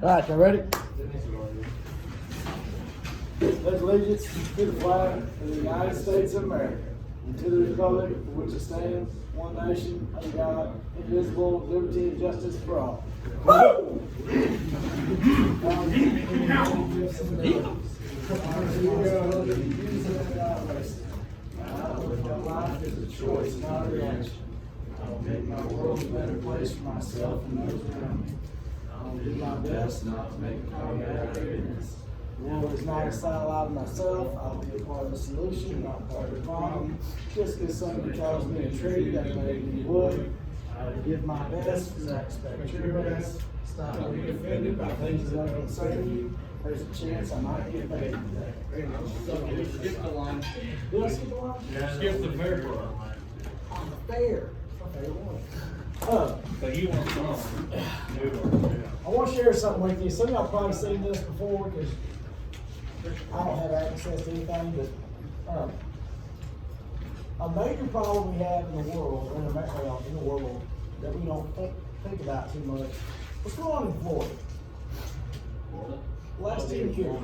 right, y'all ready? Pledge allegiance to the flag of the United States of America and to the republic for which it stands, one nation, under God, indivisible, with liberty and justice for all. Life is a choice, not a reaction. I'll make my world a better place for myself and those around me. I'll do my best not to make a combat against. The world is not a silo out of myself. I'll be a part of the solution, not part of the problem. Just because somebody calls me a tree, that made me wood. I will give my best because I expect your best. Stop being offended by things that don't concern you. There's a chance I might get paid today. So you skip the line. Did I skip the line? Yeah. Skip the fair part. On the fair. Okay, one. So you want some? I want to share something with you. Some of y'all probably seen this before because I don't have access to anything, but a major problem we have in the world, that we don't think about too much. What's going on in Florida? Last 10 years.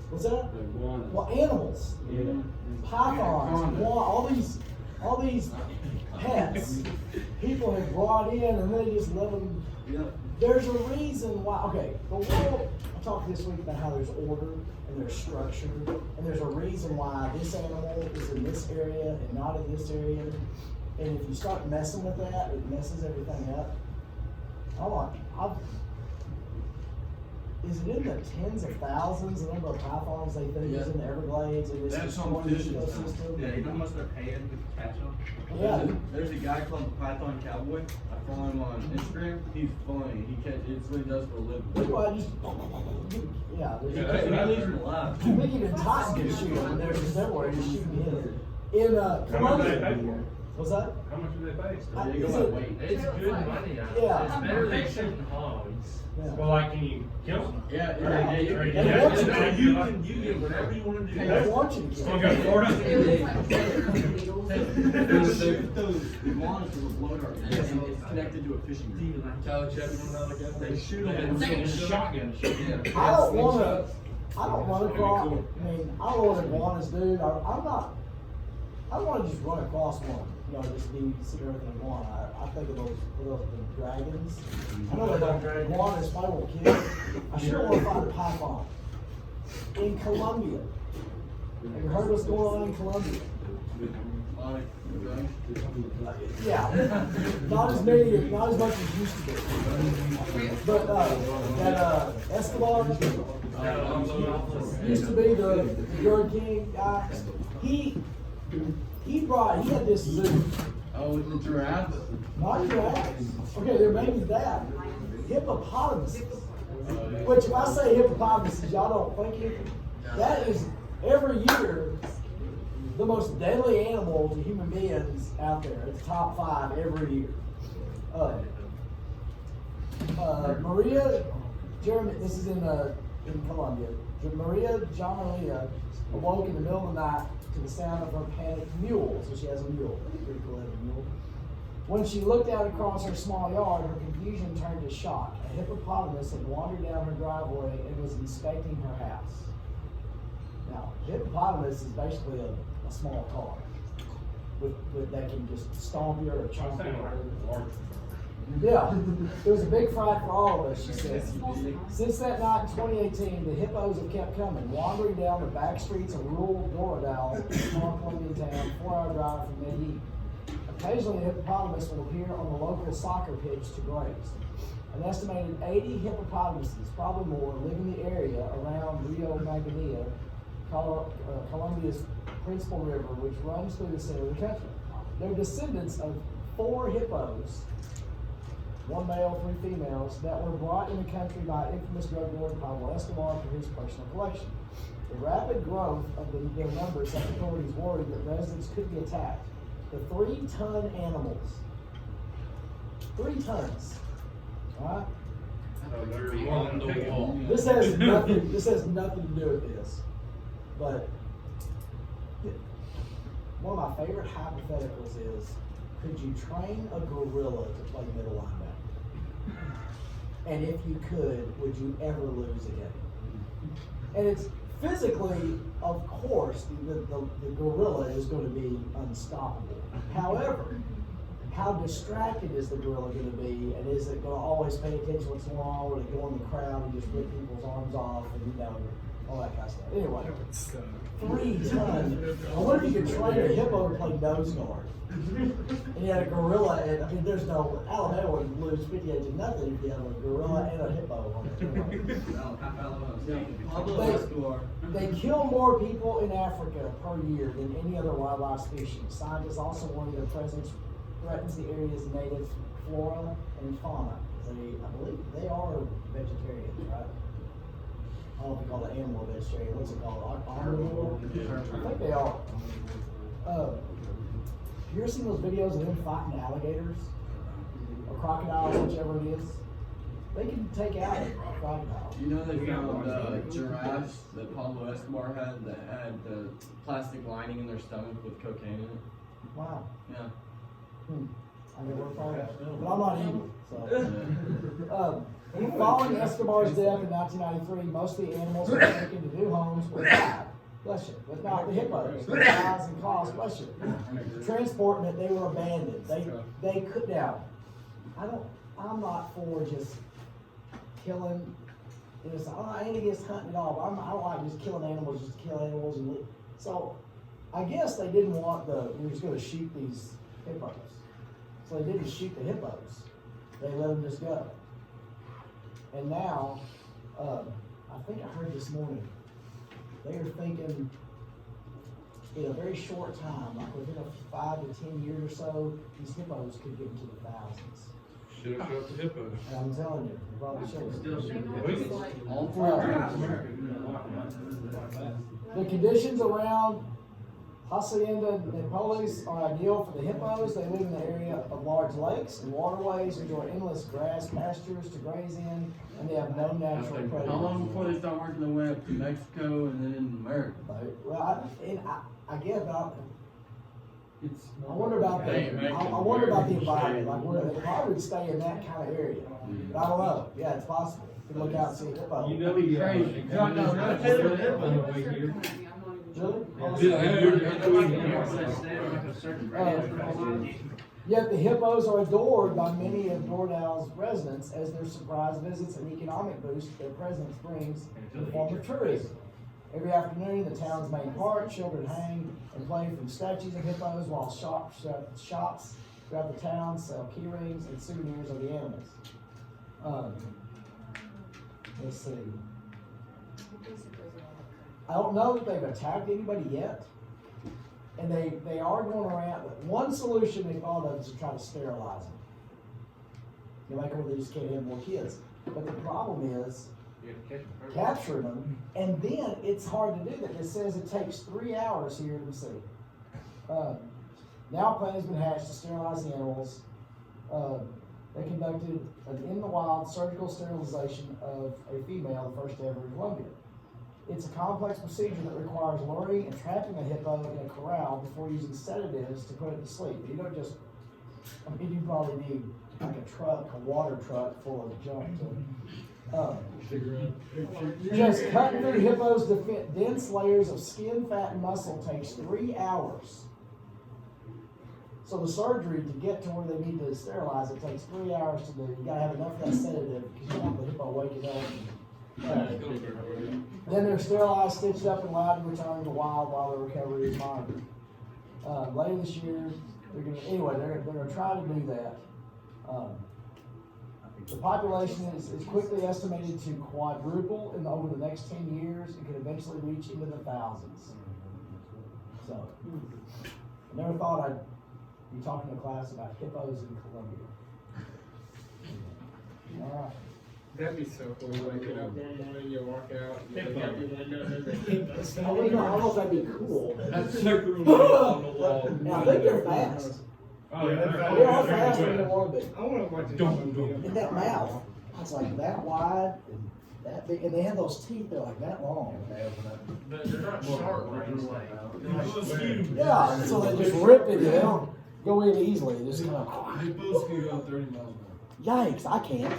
What's that? Well, animals. Yeah. Pythons, all these pets, people have brought in and they just let them. Yep. There's a reason why. Okay, the world. I talked this week about how there's order and there's structure, and there's a reason why this animal is in this area and not in this area. And if you start messing with that, it messes everything up. Is it in the tens of thousands, the number of pythons they think is in the Everglades and this ecosystem? Yeah, you know how much they're paying to catch them? Yeah. There's a guy called the Python Cowboy. I follow him on Instagram. He's funny. It's what he does for a living. Well, He leaves him alive. Mickey and Tyson can shoot them, and they're just everywhere, just shooting in How much do they Colombia. pay for it? What's that? How much do they pay? Yeah, you Is go by it- weight. It's good money. Yeah. It's better than shooting hogs. Yeah. Well, like, can you kill them? Yeah, They you want can you. you get whatever you want to do. They want you to Wanna kill go to Florida? Those iguanas with a blow dart, and it's connected to a fishing rod. They shoot them It's a shotgun. I don't want to cross. I mean, I don't know what iguanas do. I don't want to just run across one. You know, just be sitting there with an iguana. I think of those the dragons. I know that iguanas probably won't kill. I sure want to find a python in Colombia. Have you heard what's going on in Colombia? Yeah, not as much as used to be. But that Escobar used to be the Bird King guy. He had this zoo. Oh, with the giraffes? Not giraffes. Okay, there may be that. Hippopotamuses. Which if I say hippopotamuses, y'all don't think it. That is every year the most deadly animal to human beings out there. It's top 5 every year. Maria Jeremy, this is in Colombia. Maria Jamalia awoke in the middle of the night to the sound of her panicked mule. So she has a mule. Pretty cool, having a mule. When she looked out across her small yard, her confusion turned to shock. A hippopotamus had wandered down her driveway and was inspecting her house. Now, hippopotamus is basically a small car with that can just stomp you or chomp you. Yeah, it was a big fright for all of us, she said. Since that night in 2018, the hippos have kept coming, wandering down the back streets of rural Doradal, a small Colombian town, 4-hour drive from Medellin. Occasionally, a hippopotamus will appear on the local soccer pitch to graze. An estimated 80 hippopotamuses, probably more, live in the area around Rio Magdalena, Colombia's principal river, which runs through the center of the country. They're descendants of 4 hippos, 1 male, 3 females, that were brought in the country by infamous drug lord Pablo Escobar for his personal collection. The rapid growth of their numbers had authorities worried that residents could be attacked. The 3-ton animals, 3 tons, all right? This has nothing to do with this, but one of my favorite hypotheticals is, could you train a gorilla to play middle linebacker? And if you could, would you ever lose again? And it's physically, of course, the gorilla is going to be unstoppable. However, how distracted is the gorilla going to be, and is it going to always pay attention to what's going on, or they go in the crowd and just rip people's arms off, and all that kind of stuff. Anyway, 3 tons. I wonder if you could train a hippo to play nose guard. And you had a gorilla, and I mean, there's no, Alabama would lose 58 to nothing if you have a gorilla and a hippo on it. They kill more people in Africa per year than any other wildlife species. Scientists also warn their presence threatens the area's native flora and fauna. I believe they are vegetarians, right? I don't know if we call it animal vegetarian. What's it called? Omnivore? I think they are. Have you ever seen those videos of them fighting alligators or crocodiles, whichever it is? They can take out a crocodile. You know they found giraffes that Pablo Escobar had that had the plastic lining in their stomach with cocaine in it. Wow. Yeah. I never thought that. But I'm not evil, so. Following Escobar's death in 1993, most of the animals were taken to new homes or died. Bless you. But not the hippos. The size and cost, bless you. Transporting it, they were abandoned. They could now. I'm not for just killing. I ain't against hunting at all, but I don't like just killing animals just to kill animals and live. So I guess they didn't want we're just gonna shoot these hippos. So they didn't shoot the hippos. They let them just go. And now, I think I heard this morning, they are thinking in a very short time, like within 5 to 10 years or so, these hippos could get into the thousands. Should have shot the hippos. And I'm telling you, they probably should. All The conditions around Hacienda Napoles are ideal for the hippos. They live in the area of large lakes and waterways, enjoy endless grass pastures to graze in, and they have no natural predators. How long before they start working their way up to Mexico and then in America? Well, I guess I wonder about Hey, I wonder about the environment, like where they probably would stay in that kind of area. But I don't know. Yeah, it's possible. You can look out and see a hippo. You know he Crazy. Yet the hippos are adored by many of Doral's residents as their surprise visits and economic boost their presence brings in the form of tourism. Every afternoon, the town's main park, children hang and play from statues of hippos while shops throughout the town sell key rings and souvenirs of the animals. Let's see. I don't know if they've attacked anybody yet. And they are going around. One solution they thought of is to try to sterilize them. You make them, they just can't have more kids. But the problem is capturing them, and then it's hard to do that. It says it takes 3 hours here to see. Now a plan has been hatched to sterilize the animals. They conducted an in-the-wild surgical sterilization of a female, the first ever in Colombia. It's a complex procedure that requires luring and trapping a hippo in a corral before using sedatives to put it to sleep. You don't just, you probably need like a water truck full of junk to just cutting through hippos to fit dense layers of skin, fat, and muscle takes 3 hours. So the surgery to get to where they need to sterilize it takes 3 hours to do. You gotta have enough of that sedative because you don't want the hippo waking up. Then they're sterilized, stitched up, and allowed to return to the wild while their recovery is monitored. Later this year, they're gonna try to do that. The population is quickly estimated to quadruple over the next 10 years and could eventually reach into the thousands. So, I never thought I'd be talking to a class about hippos in Colombia. All right. That'd be so cool, waking up one morning, you walk out, I don't know if that'd be cool. That's circling on the wall. Yeah, I think they're fast. Oh, yeah, They're all fast when they want to be. I want to watch it. And that mouth, it's like that wide and that big, and they have those teeth, they're like that long. But they're not sharp rings like. Yeah, so they just rip it, they don't go in easily, they just kind of. Hippos can go 30 miles an hour. Yikes, I can't.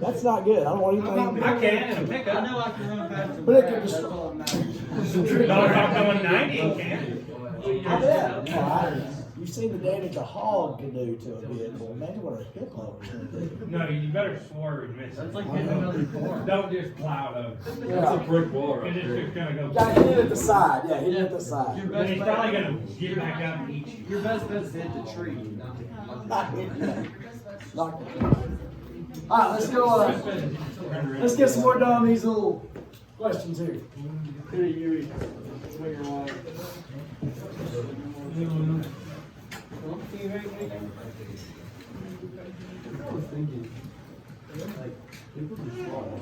That's not good. I don't want anything. I can in a pickup. I know I can run past him. But it could That's destroy. all that matters. No, if I'm going 90, it can. I bet. You've seen the damage a hog can do to a vehicle. Imagine what a hippo can do. No, you better swerve and miss it. That's like hitting another car. Don't just plow it over. That's a Yeah. brick wall right It's there. just gonna go. Got hit at the side. Yeah, hit at the side. Your Then best he's bet- probably gonna get back up and eat you. Your best bet is to hit the tree, not the Knock it. All right, let's go. Let's get some more done on these little questions here. Here, you swing your line. I was thinking, like, people just fall.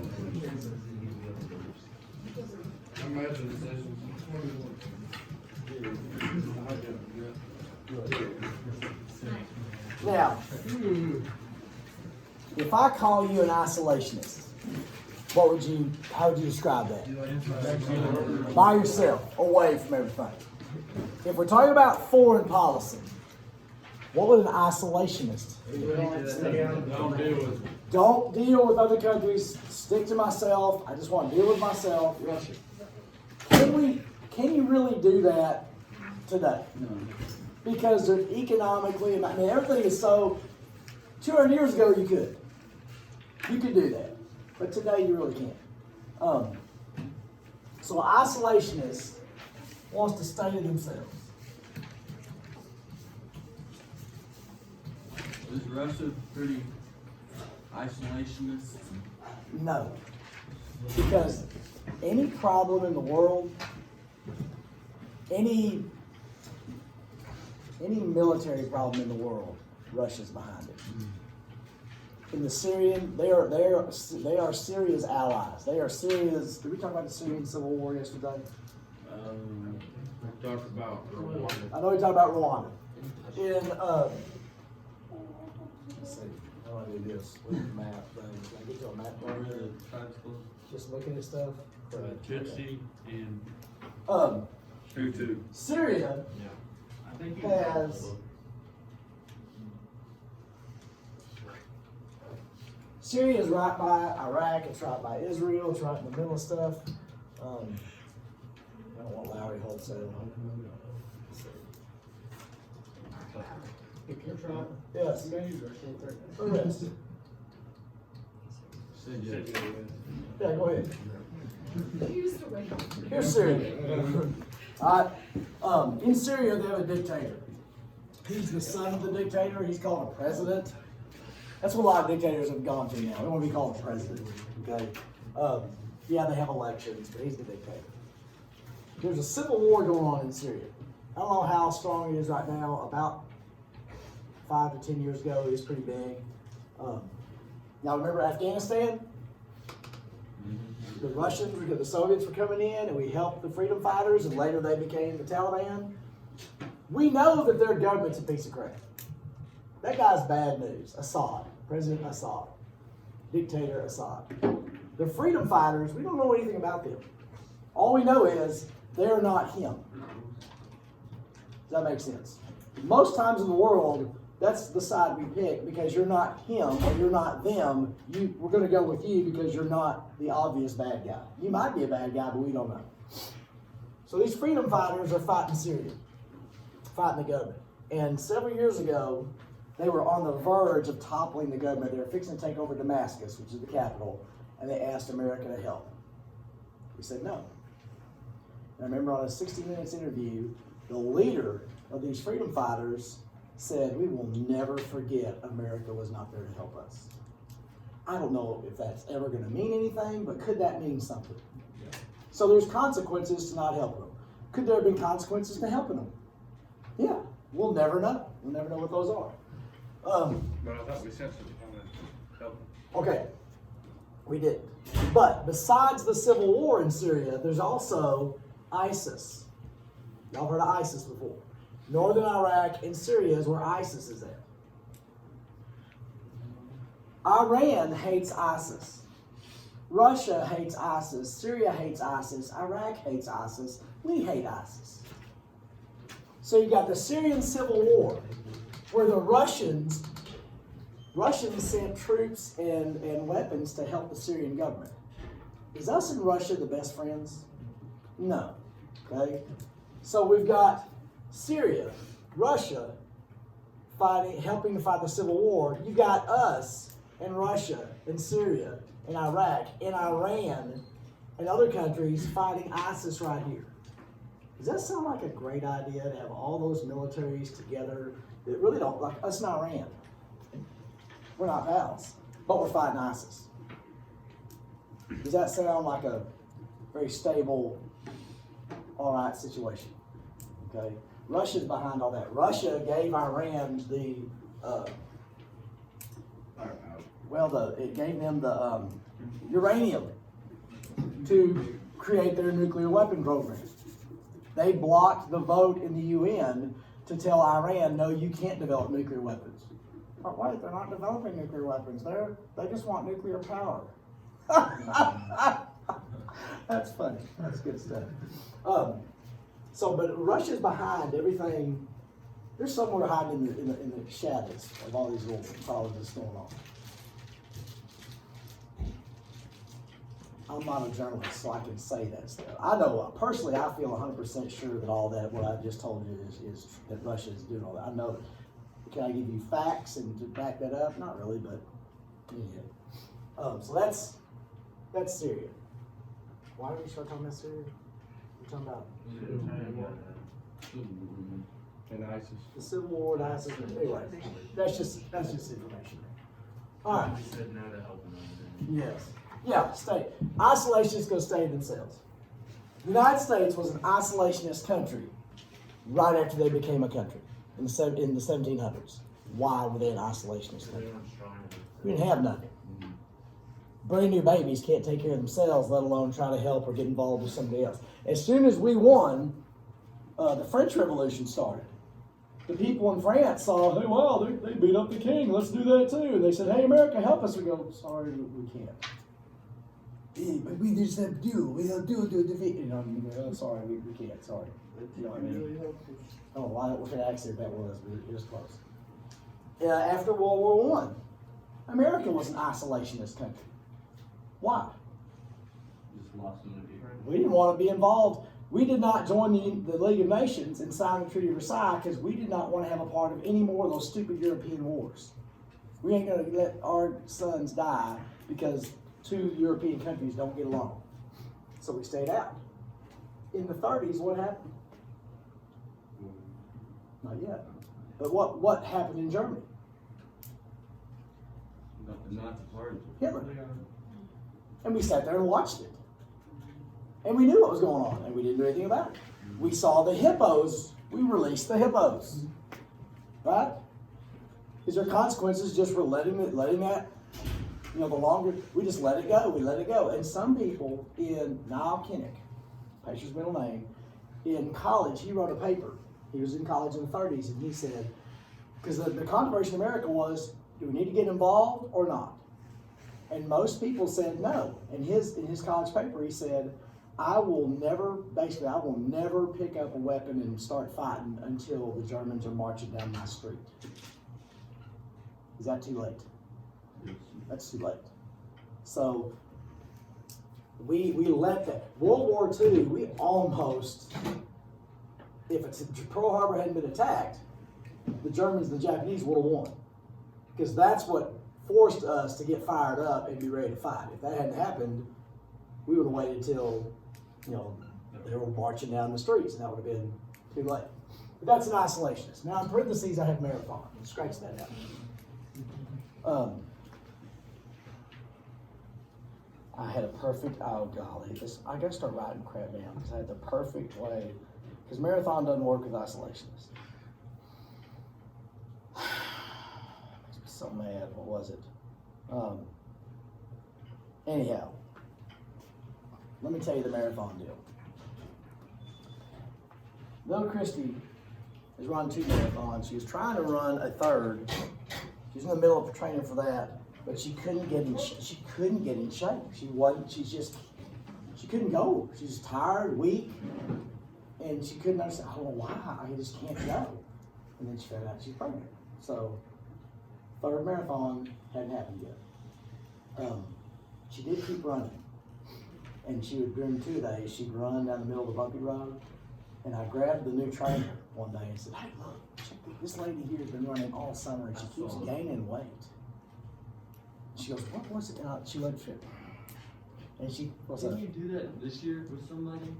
Imagine this. Now, if I call you an isolationist, how would you describe that? By yourself, away from everything. If we're talking about foreign policy, what would an isolationist do? Don't deal with it. Don't deal with other countries, stick to myself, I just want to deal with myself. Can you really do that today? No. Because they're economically, I mean, everything is so, 200 years ago you could. You could do that. But today you really can't. So an isolationist wants to stay to themselves. Is Russia pretty isolationist? No. Because any problem in the world, any military problem in the world, Russia's behind it. In the Syrian, they are Syria's allies. They are Syria's. Did we talk about the Syrian civil war yesterday? We talked about Rwanda. I know we talked about Rwanda. Let's see. How do I do this? Look at the map thing. Can I get to a map bar? Just looking at stuff. Tutsi and Um, Syria I think has Syria is right by Iraq. It's right by Israel. It's right in the middle of stuff. I don't want Lowry Holt said. Yes. Yes. Yeah, go ahead. Here's Syria. In Syria, they have a dictator. He's the son of the dictator. He's called a president. That's what a lot of dictators have gone to now. They want to be called a president. Okay. Yeah, they have elections, but he's the dictator. There's a civil war going on in Syria. I don't know how strong it is right now. About 5 to 10 years ago, it was pretty big. Now remember Afghanistan? The Russians, because the Soviets were coming in, and we helped the freedom fighters, and later they became the Taliban. We know that their government's a piece of crap. That guy's bad news. Assad, President Assad, dictator Assad. The freedom fighters, we don't know anything about them. All we know is they're not him. Does that make sense? Most times in the world, that's the side we pick because you're not him or you're not them. We're going to go with you because you're not the obvious bad guy. You might be a bad guy, but we don't know. So these freedom fighters are fighting Syria, fighting the government. And several years ago, they were on the verge of toppling the government. They were fixing to take over Damascus, which is the capital, and they asked America to help. We said no. And I remember on a 60 Minutes interview, the leader of these freedom fighters said, "We will never forget America was not there to help us." I don't know if that's ever going to mean anything, but could that mean something? Yeah. So there's consequences to not helping them. Could there have been consequences to helping them? Yeah, we'll never know. We'll never know what those are. But I thought we said something to help. Okay, we did. But besides the civil war in Syria, there's also ISIS. Y'all heard of ISIS before. Northern Iraq and Syria is where ISIS is at. Iran hates ISIS. Russia hates ISIS. Syria hates ISIS. Iraq hates ISIS. We hate ISIS. So you got the Syrian civil war, where the Russians Russians sent troops and weapons to help the Syrian government. Is us and Russia the best friends? No. Okay? So we've got Syria, Russia helping to fight the civil war. You got us and Russia and Syria and Iraq and Iran and other countries fighting ISIS right here. Does that sound like a great idea to have all those militaries together that really don't, like us and Iran? We're not pals, but we're fighting ISIS. Does that sound like a very stable, all right situation? Okay, Russia's behind all that. Russia gave Iran it gave them the uranium to create their nuclear weapon program. They blocked the vote in the UN to tell Iran, no, you can't develop nuclear weapons. But wait, they're not developing nuclear weapons. They just want nuclear power. That's funny. That's good stuff. But Russia's behind everything. They're somewhere hiding in the shadows of all these little problems that's going on. I'm not a journalist, so I can say that stuff. I know, personally, I feel 100% sure that all that, what I just told you, is that Russia is doing all that. I know. Can I give you facts and to back that up? Not really, but yeah. So that's Syria. Why did we start talking about Syria? We're talking about And ISIS. the Civil War, and ISIS. Anyway, that's just information. All right. He said no to helping them. Yes. Yeah, stay. Isolationists go stay themselves. The United States was an isolationist country right after they became a country in the 1700s. Why were they an isolationist country? We didn't have nothing. Brand new babies can't take care of themselves, let alone try to help or get involved with somebody else. As soon as we won, the French Revolution started. The people in France saw, hey, well, they beat up the king. Let's do that too. And they said, hey, America, help us. We go, sorry, we can't. Hey, but we just have to do. We don't do defeat. You know, sorry, we can't. Sorry. You know what I mean? I don't know what kind of accent that was, but it was close. After World War I, America was an isolationist country. Why? Just lost some of the We didn't want to be involved. We did not join the League of Nations and sign the Treaty of Versailles because we did not want to have a part of any more of those stupid European wars. We ain't going to let our sons die because two European countries don't get along. So we stayed out. In the 30s, what happened? Not yet. But what happened in Germany? The Nazi party. Hitler. And we sat there and watched it. And we knew what was going on, and we didn't do anything about it. We saw the hippos. We released the hippos. Right? Is there consequences just for letting that, the longer, we just let it go. We let it go. And some people Niall Kinnick, Pacer's middle name, in college, he wrote a paper. He was in college in the 30s, and he said, because the controversy in America was, do we need to get involved or not? And most people said no. In his college paper, he said, I will never pick up a weapon and start fighting until the Germans are marching down my street. Is that too late? That's too late. So we let that. World War II, we almost, if Pearl Harbor hadn't been attacked, the Germans and the Japanese would have won. Because that's what forced us to get fired up and be ready to fight. If that hadn't happened, we would have waited till, they were marching down the streets, and that would have been too late. But that's an isolationist. Now, in parentheses, I have marathon. Scratch that out. I had a perfect, oh golly, I gotta start writing crap down because I had the perfect way, because marathon doesn't work with isolationists. Makes me so mad. What was it? Anyhow, let me tell you the marathon deal. Little Christy has run 2 marathons. She was trying to run a third. She was in the middle of training for that, but she couldn't get in shape. She couldn't go. She was tired, weak, and she couldn't understand, I don't know why, I just can't go. And then she found out she's pregnant. So third marathon hadn't happened yet. She did keep running. And she would, during 2 days, she'd run down the middle of the bumpy road. And I grabbed the new trainer one day and said, hey, look, this lady here has been running all summer and she keeps gaining weight. She goes, what was it? And she wasn't fit. And she, what's Didn't that? you do that this year with somebody?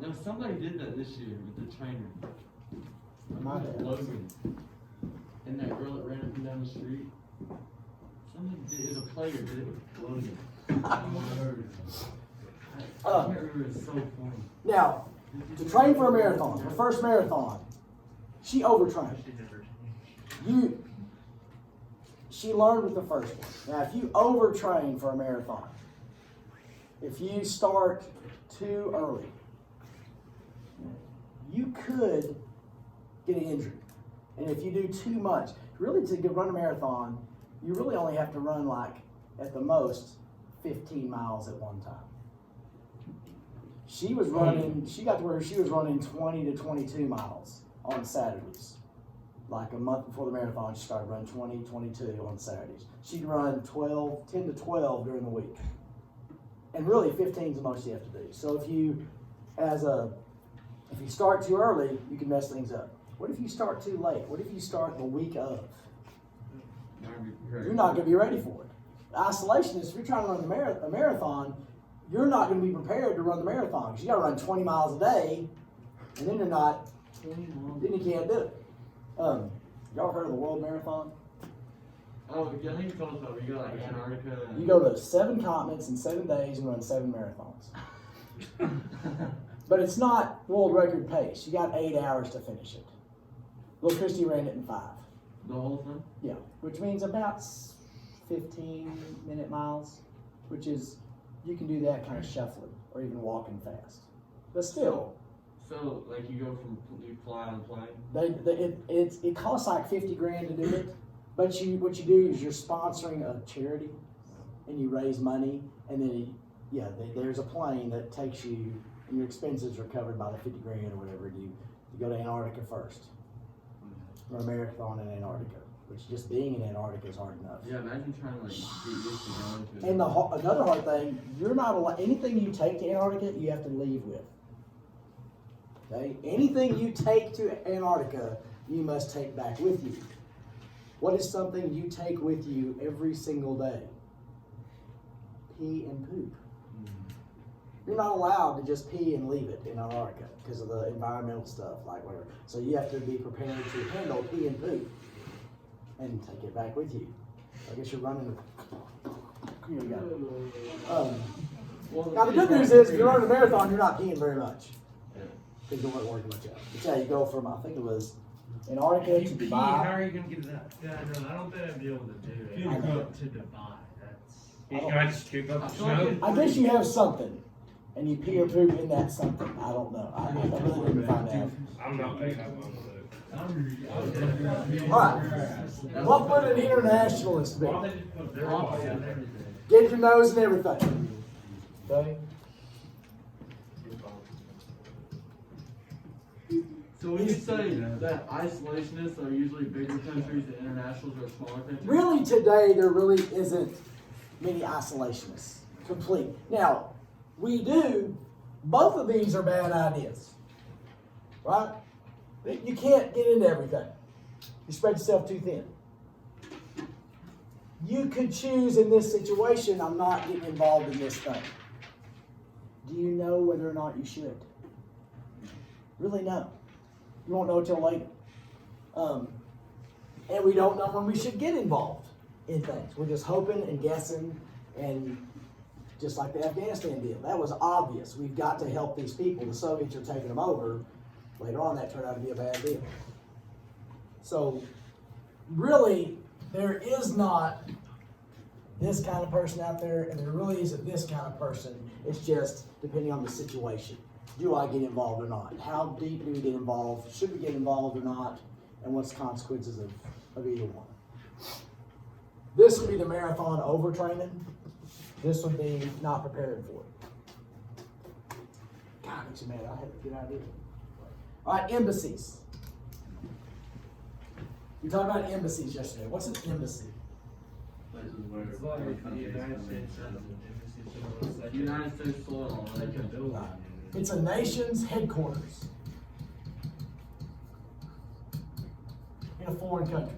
No, somebody did that this year with the trainer. My dad. Logan. And that girl that ran up and down the street. Somebody did, it was a player did it with Logan. I can't remember, it's so funny. Now, to train for a marathon, her first marathon, she overtrained. She learned with the first one. Now, if you overtrain for a marathon, if you start too early, you could get an injury. And if you do too much, really to run a marathon, you really only have to run like, at the most, 15 miles at one time. She was running, she got to where she was running 20 to 22 miles on Saturdays. Like a month before the marathon, she started running 20, 22 on Saturdays. She'd run 10 to 12 during the week. And really 15 is the most you have to do. So if you start too early, you can mess things up. What if you start too late? What if you start the week of? You're not going to be ready for it. Isolation is, if you're trying to run a marathon, you're not going to be prepared to run the marathon because you got to run 20 miles a day, and then then you can't do it. Y'all heard of the World Marathon? Oh, yeah, I think you told us about it. You go like Antarctica. You go to 7 continents in 7 days and run 7 marathons. But it's not world record pace. You got 8 hours to finish it. Little Christy ran it in 5. The whole thing? Yeah, which means about 15-minute miles, which is, you can do that kind of shuffling or even walking fast. But still. So, like you go from, you fly on a plane? It costs like 50 grand to do it, but what you do is you're sponsoring a charity, and you raise money, and then there's a plane that takes you, and your expenses are covered by the 50 grand or whatever. And you go to Antarctica first, run a marathon in Antarctica, which just being in Antarctica is hard enough. Yeah, imagine trying to like get used to going to it. And another hard thing, you're not allowed, anything you take to Antarctica, you have to leave with. Okay? Anything you take to Antarctica, you must take back with you. What is something you take with you every single day? Pee and poop. You're not allowed to just pee and leave it in Antarctica because of the environmental stuff, like whatever. So you have to be prepared to handle pee and poop and take it back with you. I guess you're running. Here you go. Now the good news is, if you're running a marathon, you're not peeing very much. Because you weren't working much out. But yeah, you go from, I think it was Antarctica If to you pee, Dubai. how are you gonna get it out? Yeah, no, I don't think I'd be able to do it. I know. To Dubai, that's. You gotta just scoop up the snow. I guess you have something, and you pee or poop in that something. I don't know. I really didn't find out. I'm not big enough on the. All right. What would an internationalist be? Why they just put their body and everything? Get your nose and everything. Okay? So when you say that isolationists are usually bigger countries and internationals are smaller countries? Really, today, there really isn't many isolationists. Complete. Now, we do, both of these are bad ideas. Right? You can't get into everything. You spread yourself too thin. You could choose in this situation, I'm not getting involved in this thing. Do you know whether or not you should? Really, no. You won't know until later. And we don't know when we should get involved in things. We're just hoping and guessing, and just like the Afghanistan deal. That was obvious. We've got to help these people. The Soviets are taking them over. Later on, that turned out to be a bad deal. So, really, there is not this kind of person out there, and there really isn't this kind of person. It's just depending on the situation. Do I get involved or not? How deep do we get involved? Should we get involved or not? And what's the consequences of either one? This would be the marathon overtraining. This would be not prepared for it. God, makes you mad. I had a good idea. All right, embassies. We talked about embassies yesterday. What's an embassy? Places where. It's like the United States Senate. United States soil, they can build. It's a nation's headquarters in a foreign country.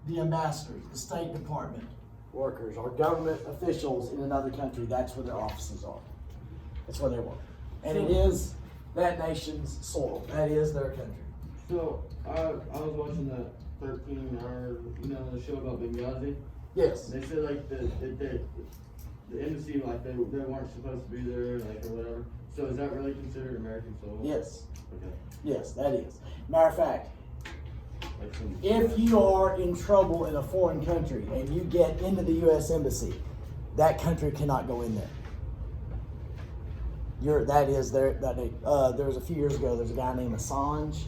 The ambassadors, the State Department workers, or government officials in another country, that's where their offices are. That's where they work. And it is that nation's soil. That is their country. So, I was watching that 13-hour, the show about Benghazi. Yes. They said like the embassy, like they weren't supposed to be there, like or whatever. So is that really considered American soil? Yes. Okay. Yes, that is. Matter of fact, Like some. if you are in trouble in a foreign country and you get into the U.S. Embassy, that country cannot go in there. There was a few years ago, there's a guy named Assange.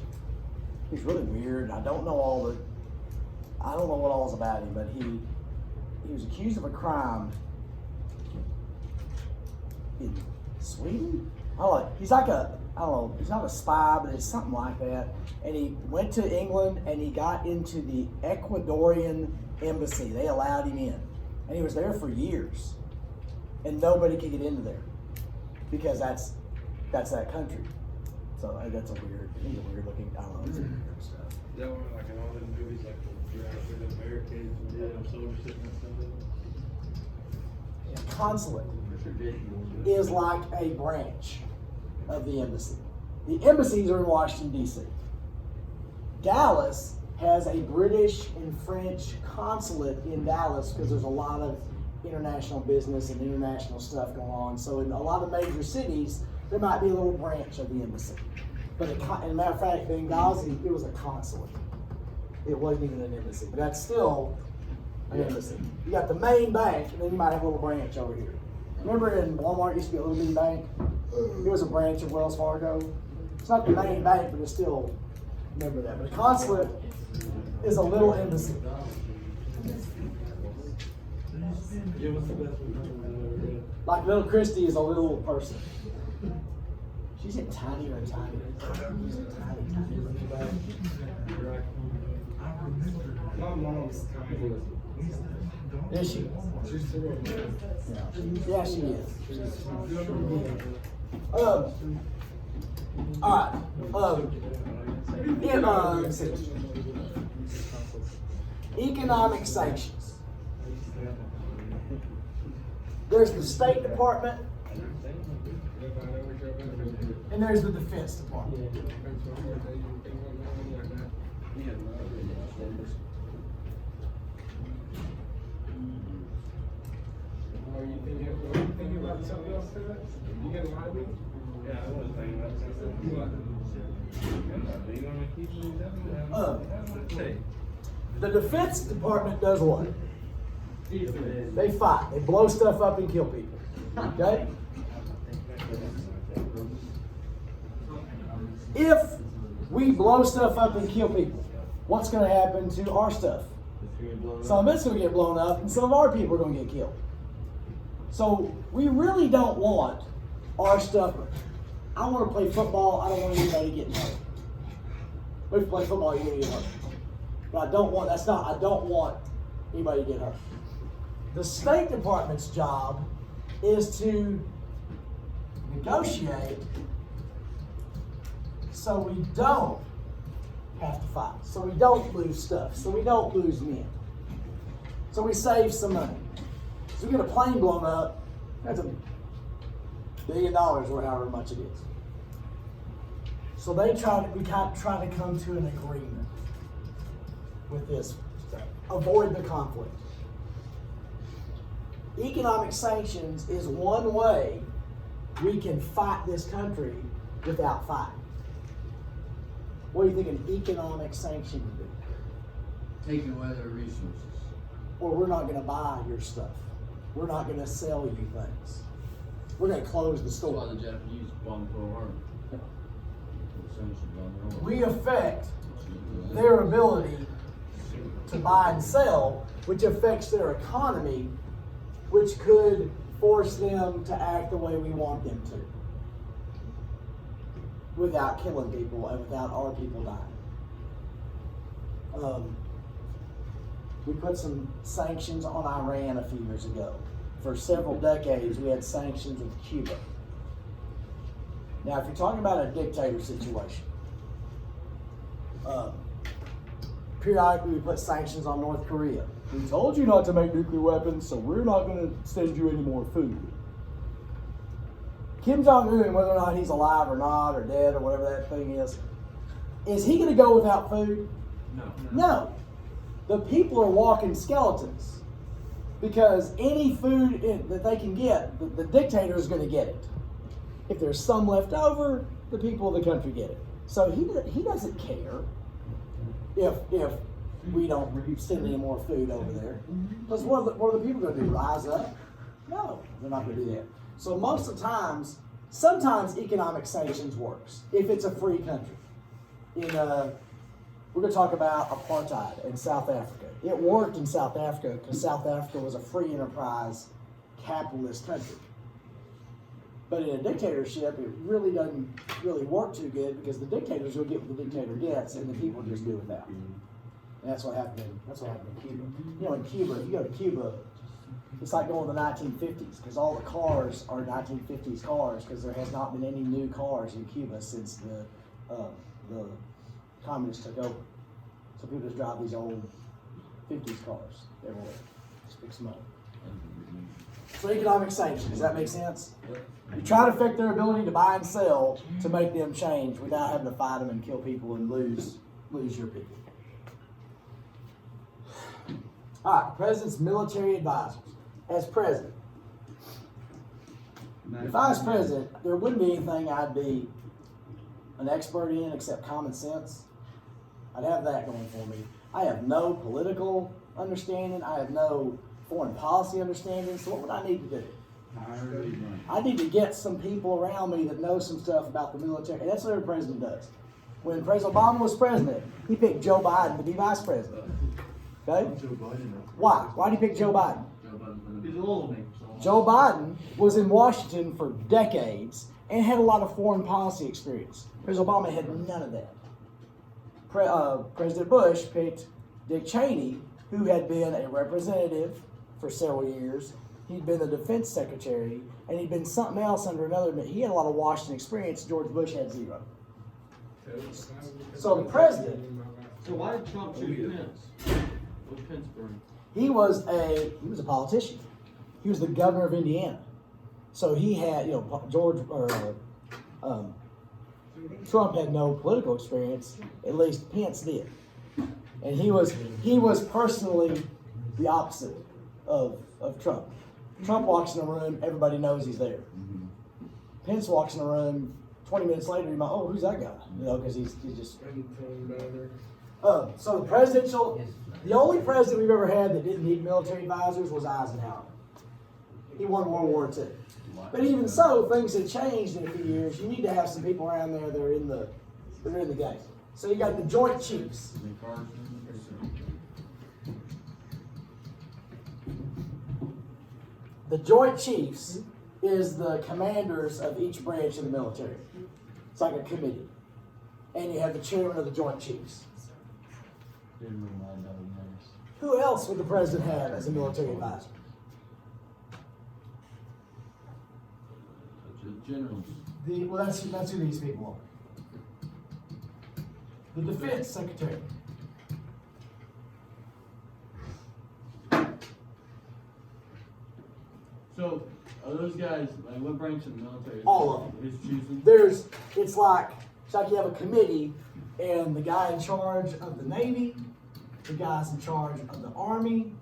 He's really weird, and I don't know what all is about him, but he was accused of a crime in Sweden? He's like he's not a spy, but it's something like that. And he went to England and he got into the Ecuadorian embassy. They allowed him in. And he was there for years. And nobody could get into there. Because that's that country. So he's a weird looking, I don't know, it's weird stuff. That one, like in all the movies, like you're out with the barricades and soldiers sitting and stuff. A consulate is like a branch of the embassy. The embassies are in Washington, D.C. Dallas has a British and French consulate in Dallas because there's a lot of international business and international stuff going on. So in a lot of major cities, there might be a little branch of the embassy. But as a matter of fact, Benghazi, it was a consulate. It wasn't even an embassy, but that's still an embassy. You got the main bank, and then you might have a little branch over here. Remember in Walmart used to be a little bitty bank? It was a branch of Wells Fargo. It's not the main bank, but it's still, remember that. But a consulate is a little embassy. Yeah, what's the best one? Like little Christy is a little person. She's getting tinier and tinier. She's a tiny little bag. My mom's tiny. Is she? She's the one. Yeah, she is. Alright. Let's see. Economic sanctions. There's the State Department, and there's the Defense Department. Are you thinking about something else to that? You get a lot of it? Yeah, I was thinking about something. What? You gonna keep me that? The Defense Department does what? They fight. They blow stuff up and kill people. Okay? If we blow stuff up and kill people, what's going to happen to our stuff? Some of it's going to get blown up, and some of our people are going to get killed. So we really don't want our stuff. I want to play football. I don't want anybody getting hurt. If you play football, you're going to get hurt. But I don't want anybody to get hurt. The State Department's job is to negotiate so we don't have to fight, so we don't lose stuff, so we don't lose men, so we save some money. So we get a plane blown up, that's $1 billion or however much it is. So we try to come to an agreement with this, avoid the conflict. Economic sanctions is one way we can fight this country without fighting. What do you think an economic sanction would be? Taking away their resources. Or we're not going to buy your stuff. We're not going to sell you things. We're going to close the That's why store. the Japanese bombed Pearl Harbor. We affect their ability to buy and sell, which affects their economy, which could force them to act the way we want them to, without killing people and without our people dying. We put some sanctions on Iran a few years ago. For several decades, we had sanctions with Cuba. Now, if you're talking about a dictator situation, periodically we put sanctions on North Korea. We told you not to make nuclear weapons, so we're not going to send you any more food. Kim Jong-un, whether or not he's alive or not, or dead, or whatever that thing is he going to go without food? No. The people are walking skeletons because any food that they can get, the dictator is going to get it. If there's some left over, the people of the country get it. So he doesn't care if we don't send any more food over there. Because what are the people going to do? Rise up? No, they're not going to do that. So most of the times, sometimes economic sanctions works if it's a free country. We're going to talk about apartheid in South Africa. It worked in South Africa because South Africa was a free enterprise capitalist country. But in a dictatorship, it really doesn't really work too good because the dictators will get what the dictator gets and the people just do without. And that's what happened in Cuba. You know, in Cuba, if you go to Cuba, it's like going to the 1950s because all the cars are 1950s cars because there has not been any new cars in Cuba since the communists took over. So people just drive these old 50s cars everywhere. Just fix them up. So economic sanctions, does that make sense? You try to affect their ability to buy and sell to make them change without having to fight them and kill people and lose your people. All right, president's military advisors. As president, if I was president, there wouldn't be anything I'd be an expert in except common sense. I'd have that going for me. I have no political understanding. I have no foreign policy understanding. So what would I need to do? I need to get some people around me that know some stuff about the military. And that's what every president does. When President Obama was president, he picked Joe Biden to be vice president. Okay? Why? Why did he pick Joe Biden? Joe Biden was in Washington for decades and had a lot of foreign policy experience. President Obama had none of that. President Bush picked Dick Cheney, who had been a representative for several years. He'd been the defense secretary, and he'd been something else under another. He had a lot of Washington experience. George Bush had zero. So the president. So why did Trump choose Pence? What's Pence bring? He was a politician. He was the governor of Indiana. So he had, Trump had no political experience. At least Pence did. And he was personally the opposite of Trump. Trump walks in a room, everybody knows he's there. Pence walks in a room, 20 minutes later, you're like, oh, who's that guy? Because he's just. So the only president we've ever had that didn't need military advisors was Eisenhower. He won World War II. But even so, things have changed in a few years. You need to have some people around there that are in the game. So you got the Joint Chiefs. The Joint Chiefs is the commanders of each branch of the military. It's like a committee. And you have the chairman of the Joint Chiefs. Who else would the president have as a military advisor? Generals. That's who these people are. The defense secretary. So are those guys like what branch of the military? All of them. Is choosing? It's like you have a committee, and the guy in charge of the Navy, the guys in charge of the Army,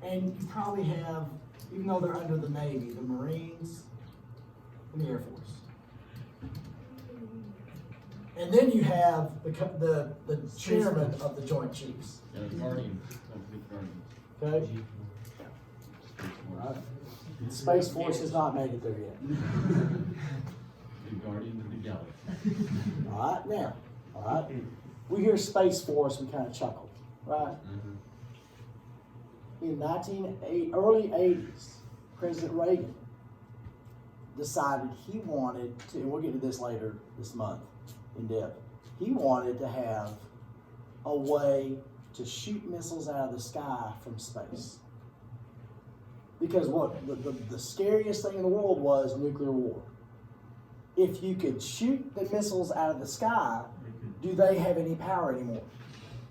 and you probably have, even though they're under the Navy, the Marines and the Air Force. And then you have the chairman of the Joint Chiefs. Yeah, the Guardians. Okay? All right. The Space Force has not made it there yet. The Guardians of the Galaxy. All right, now. All right. We hear Space Force, we kind of chuckle, right? In early 80s, President Reagan decided he wanted to, and we'll get to this later this month in depth, he wanted to have a way to shoot missiles out of the sky from space. Because what the scariest thing in the world was nuclear war. If you could shoot the missiles out of the sky, do they have any power anymore?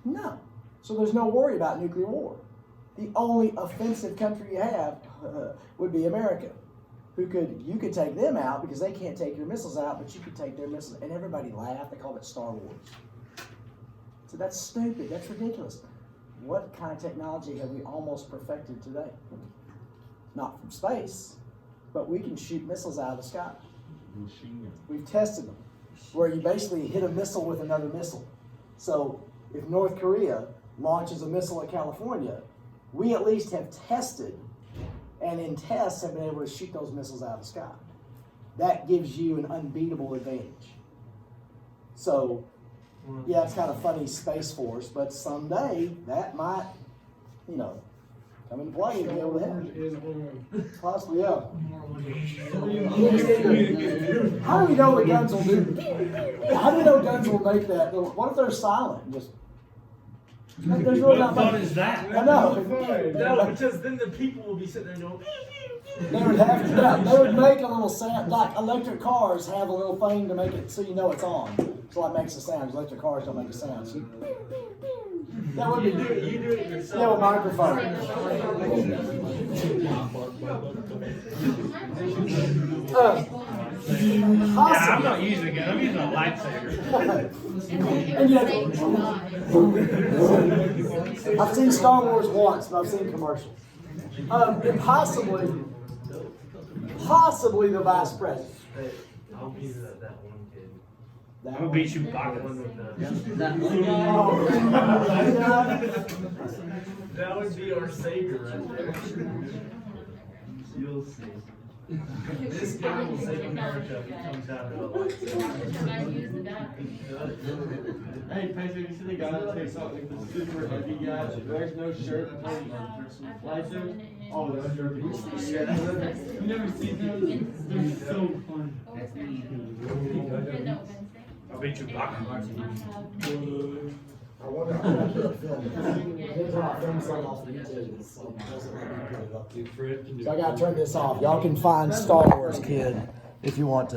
No. So there's no worry about nuclear war. The only offensive country you have would be America. You could take them out because they can't take your missiles out, but you could take their missiles. And everybody laughed. They called it Star Wars. So that's stupid. That's ridiculous. What kind of technology have we almost perfected today? Not from space, but we can shoot missiles out of the sky. We've tested them, where you basically hit a missile with another missile. So if North Korea launches a missile at California, we at least have tested, and in tests have been able to shoot those missiles out of the sky. That gives you an unbeatable advantage. So, yeah, it's kind of funny, Space Force, but someday that might, come into play and be able to have. Possibly, yeah. How do we know the guns will do? How do we know guns will make that? What if they're silent? And just there's really not much. What is that? I know. No, because then the people will be sitting there going. They would have to. Yeah, they would make a little sound. Like electric cars have a little thing to make it so you know it's on. So it makes a sound. Electric cars don't make a sound. So that would be. You do it yourself. Yeah, with microphone. Yeah, I'm Awesome. not using a gun, I'm using a lightsaber. And yet, I've seen Star Wars once, but I've seen commercials. And possibly the vice president. I'll be that one kid. That I'm gonna beat you back one with That would be our savior right there. You'll see. This guy will save America if he comes down to a lightsaber. Hey, Pacer, you see the guy that takes off like the super heavy guy that wears no shirt and plays lightsaber? Oh, that's your You never seen those? They're so fun. I'll beat you back. I wonder how I can't film it. Here's how I film something off YouTube. So it doesn't let me put it up. So I gotta turn this off. Y'all can find Star Wars Kid if you want to.